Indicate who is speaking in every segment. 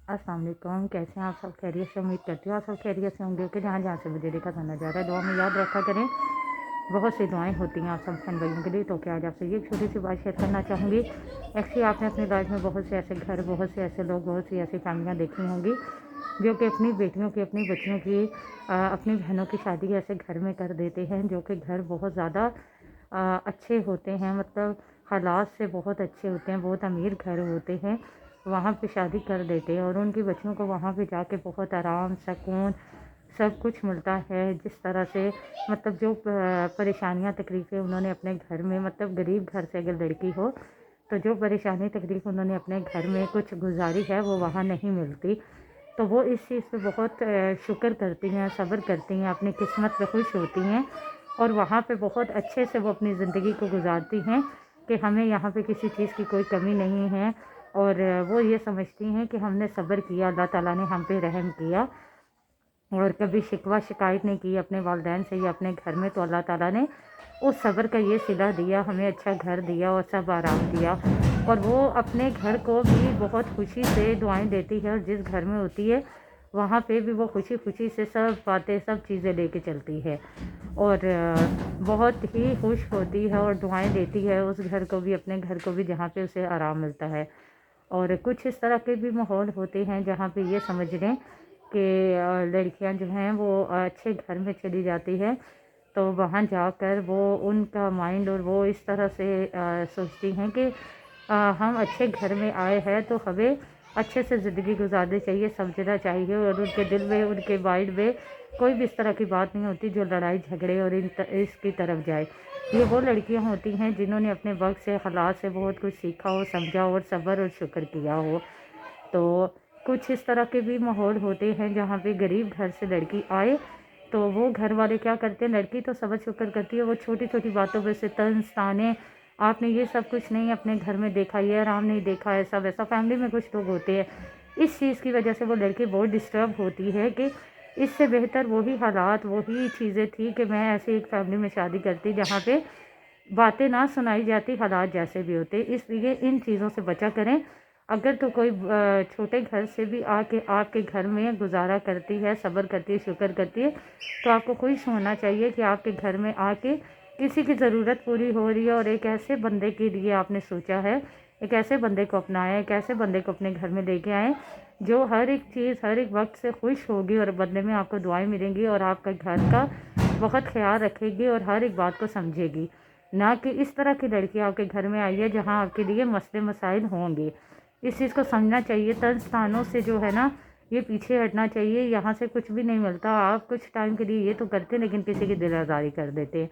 Speaker 1: अस्सलाम वालेकुम। कैसे हैं आप सब? खैरियत से? उम्मीद करती हूँ आप सब खैरियत से होंगे कि जहाँ जहाँ से मुझे देखा था नज़ारा। दुआ में याद रखा करें, बहुत सी दुआएं होती हैं आप सब बहन भाइयों के लिए। तो क्या आज आपसे ये छोटी सी बात शेयर करना चाहूँगी। एक्चुअली आपने अपनी लाइफ में बहुत से ऐसे घर, बहुत से ऐसे लोग, बहुत सी ऐसी फैमिलियाँ देखी होंगी जो कि अपनी बेटियों की, अपनी बच्चियों की, अपनी बहनों की शादी ऐसे घर में कर देते हैं जो कि घर बहुत ज़्यादा अच्छे होते हैं, मतलब हालात से बहुत अच्छे होते हैं, बहुत अमीर घर होते हैं। वहाँ पे शादी कर देते हैं और उनकी बच्चियों को वहाँ पे जाके बहुत आराम, सुकून, सब कुछ मिलता है। जिस तरह से मतलब जो परेशानियाँ तकलीफ़ें उन्होंने अपने घर में, मतलब गरीब घर से अगर लड़की हो तो जो परेशानी तकलीफ़ उन्होंने अपने घर में कुछ गुजारी है वो वहाँ नहीं मिलती। तो वो इस चीज़ पे बहुत शुक्र करती हैं, सब्र करती हैं, अपनी किस्मत पे खुश होती हैं और वहाँ पे बहुत अच्छे से वो अपनी ज़िंदगी को गुजारती हैं कि हमें यहाँ पे किसी चीज़ की कोई कमी नहीं है। और वो ये समझती हैं कि हमने सब्र किया, अल्लाह ताला ने हम पे रहम किया और कभी शिकवा शिकायत नहीं की अपने वालिदैन से या अपने घर में। तो अल्लाह ताला ने उस सब्र का ये सिला दिया, हमें अच्छा घर दिया और सब आराम दिया। और वो अपने घर को भी बहुत खुशी से दुआएं देती है और जिस घर में होती है वहाँ पे भी वो खुशी खुशी से सब बातें, सब चीज़ें लेके चलती है और बहुत ही खुश होती है और दुआएं देती है उस घर को भी, अपने घर को भी, जहाँ पे उसे आराम मिलता है। और कुछ इस तरह के भी माहौल होते हैं जहाँ पे ये समझ लें कि लड़कियां जो हैं वो अच्छे घर में चली जाती है तो वहाँ जाकर वो उनका माइंड और वो इस तरह से सोचती हैं कि हम अच्छे घर में आए हैं तो हमें अच्छे से ज़िंदगी गुजारनी चाहिए, समझना चाहिए। और उनके दिल में, उनके माइंड में कोई भी इस तरह की बात नहीं होती जो लड़ाई झगड़े और इसकी तरफ जाए। ये वो लड़कियां होती हैं जिन्होंने अपने वक्त से, हालात से बहुत कुछ सीखा हो, समझा और सब्र और शुक्र किया हो। तो कुछ इस तरह के भी माहौल होते हैं जहाँ पे गरीब घर से लड़की आए तो वो घर वाले क्या करते हैं, लड़की तो सब्र शुक्र करती है, वो छोटी छोटी बातों पे से तंज ताने, आपने ये सब कुछ नहीं अपने घर में देखा, ये आराम नहीं देखा, ऐसा वैसा। फैमिली में कुछ लोग होते हैं, इस चीज़ की वजह से वो लड़की बहुत डिस्टर्ब होती है कि इससे बेहतर वही हालात, वही चीज़ें थी कि मैं ऐसे एक फैमिली में शादी करती जहाँ पे बातें ना सुनाई जाती, हालात जैसे भी होते। इसलिए इन चीज़ों से बचा करें। अगर तो कोई छोटे घर से भी आके आपके घर में गुजारा करती है, सब्र करती है, शुक्र करती है, तो आपको खुश होना चाहिए कि आपके घर में आके किसी की ज़रूरत पूरी हो रही है और एक ऐसे बंदे के लिए आपने सोचा है, एक ऐसे बंदे को अपनाया, एक ऐसे बंदे को अपने घर में लेके आए जो हर एक चीज़, हर एक वक्त से खुश होगी और बदले में आपको दुआएं मिलेंगी और आपका घर का बहुत ख्याल रखेगी और हर एक बात को समझेगी। ना कि इस तरह की लड़की आपके घर में आई है जहाँ आपके लिए मसले मसाइल होंगे। इस चीज़ को समझना चाहिए। तंज स्थानों से जो है ना, ये पीछे हटना चाहिए। यहाँ से कुछ भी नहीं मिलता। आप कुछ टाइम के लिए ये तो करते हैं लेकिन किसी की दिल आज़ारी कर देते हैं।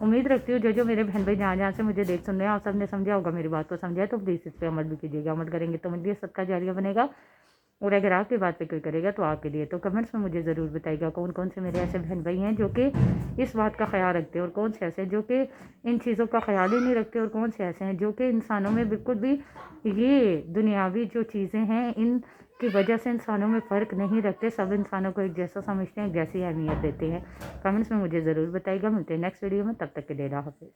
Speaker 1: उम्मीद रखती हूँ जो जो मेरे बहन भाई जहाँ जहाँ से मुझे देख सुन रहे हैं आप सब ने समझा होगा, मेरी बात को समझा है तो प्लीज़ इस पर अमल भी कीजिएगा। अमल करेंगे तो मेरे लिए सदका जारिया बनेगा और अगर आपकी बात पे कोई करेगा तो आपके लिए। तो कमेंट्स में मुझे ज़रूर बताइएगा कौन कौन से मेरे ऐसे बहन भाई हैं जो कि इस बात का ख्याल रखते हैं और कौन से ऐसे जो कि इन चीज़ों का ख्याल ही नहीं रखते और कौन से ऐसे हैं जो कि इंसानों में बिल्कुल भी ये दुनियावी जो चीज़ें हैं इन की वजह से इंसानों में फ़र्क नहीं रखते, सब इंसानों को एक जैसा समझते हैं, एक जैसी अहमियत देते हैं। कमेंट्स में मुझे ज़रूर बताइएगा। मिलते हैं नेक्स्ट वीडियो में, तब तक के लिए अल्लाह हाफ़िज़।